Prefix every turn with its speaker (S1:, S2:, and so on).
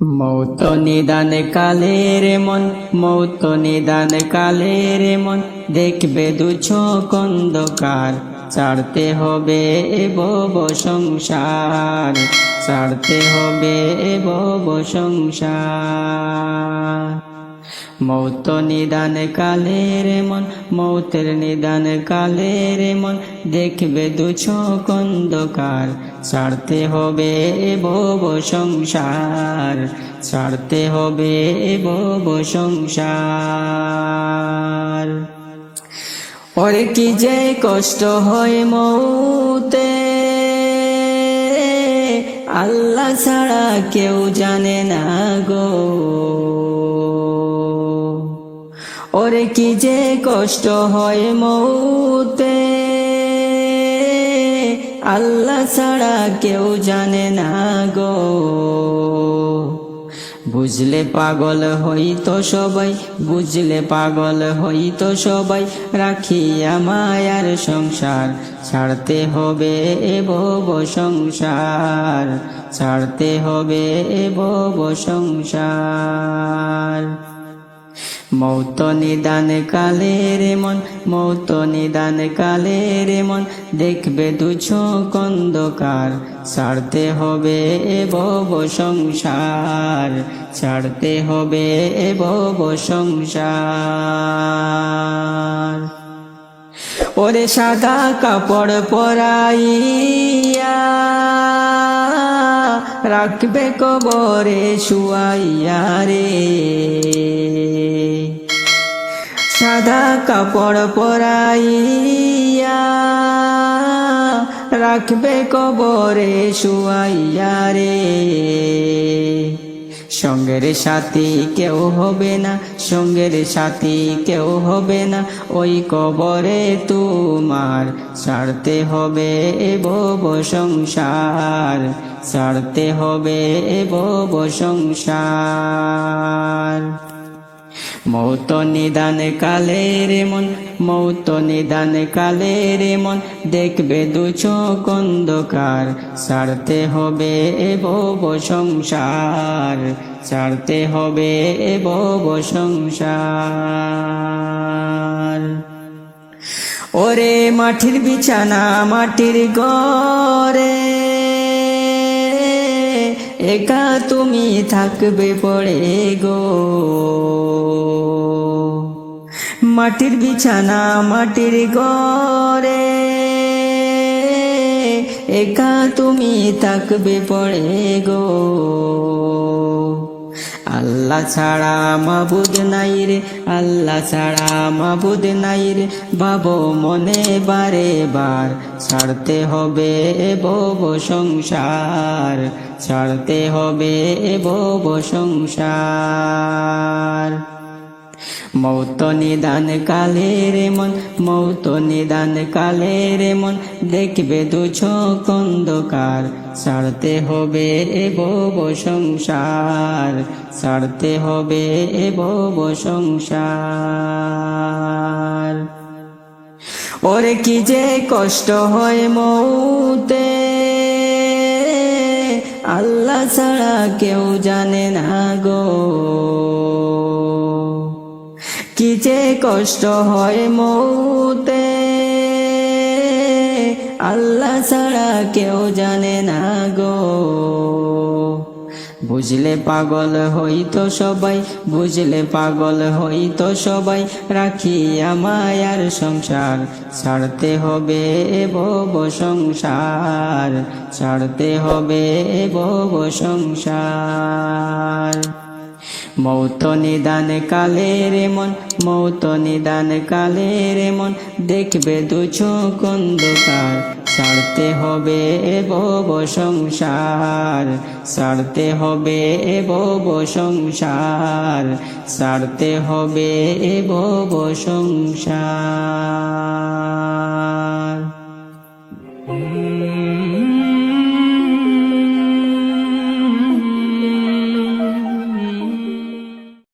S1: মৌত নিদান কালের মন, মৌত নিদান কালের মন, দেখবে দুচোখ অন্ধকার, ছাড়তে হবে এ ভব সংসার, ছাড়তে হবে এ ভব সংসার। মৌত নিদান কালের মন, মৌতের নিদান কালের মন, দেখবে দুচোখ অন্ধকার, ছাড়তে হবে এ ভব সংসার, ছাড়তে হবে এ ভব সংসার। ওরে কি যে কষ্ট হয় মৌতে, আল্লাহ ছাড়া কেউ জানে না গো। ওরে কি যে কষ্ট হয় মৌতে, আল্লাহ ছাড়া কেউ জানে না গো। বুঝলে পাগল হইতো সবাই, বুঝলে পাগল হইতো সবাই, রাখিয়া মায়ার সংসার, ছাড়তে হবে এ ভব সংসার, ছাড়তে হবে এ ভব সংসার। মৌত নিদান কালের মন, মৌত নিদান কালের মন, দেখবে দুচোখ অন্ধকার, ছাড়তে হবে এ ভব সংসার, ছাড়তে হবে এ ভব সংসার। ওরে সাদা কাপড় পরাইয়া, রাখবে কবরে শুয়াইয়া রে। সাদা কাপড় পরাইয়া, রাখবে কবরে শুয়াইয়া রে। সঙ্গের সাথী কেউ হবে না, সঙ্গের সাথী কেউ হবে না, ওই কবরে তোমার, ছাড়তে হবে এ ভব সংসার, ছাড়তে হবে এ ভব সংসার। মৌত নিদান কালের মন, মৌত নিদান কালের মন, দেখবে দুচোখ অন্ধকার, ছাড়তে হবে এ ভব সংসার, ছাড়তে হবে এ ভব সংসার। ওরে মাটির বিছানা মাটির ঘরে, একা তুমি থাকবে পড়ে গো। মাটির বিছানা মাটির ঘরে, একা তুমি থাকবে পড়ে গো। আল্লাহ ছাড়া মাবুদ নাই রে, আল্লাহ ছাড়া মাবুদ নাই রে, ভাবো মনে বারে বার, ছাড়তে হবে এ ভব সংসার, ছাড়তে হবে এ ভব সংসার। মৌত নিদান কালের মন, মৌত নিদান কালের মন, দেখবে দুচোখ অন্ধকার, ছাড়তে হবে এ ভব সংসার, ছাড়তে হবে এ ভব সংসার। ওরে কি যে কষ্ট হয় মৌতে, আল্লাহ ছাড়া কেউ জানে না গো। কি যে কষ্ট হয় মৌতে, আল্লাহ ছাড়া কেউ জানে না গো। বুঝলে পাগল হইতো সবাই, বুঝলে পাগল হইতো সবাই, রাখিয়া মায়ার সংসার, ছাড়তে হবে এ ভব সংসার, ছাড়তে হবে এ ভব সংসার। মৌত নিদান কালের মন, মৌত নিদান কালের মন, দেখবে দুচোখ অন্ধকার, ছাড়তে হবে এ ভব সংসার, ছাড়তে হবে এ ভব সংসার, ছাড়তে হবে এ ভব সংসার।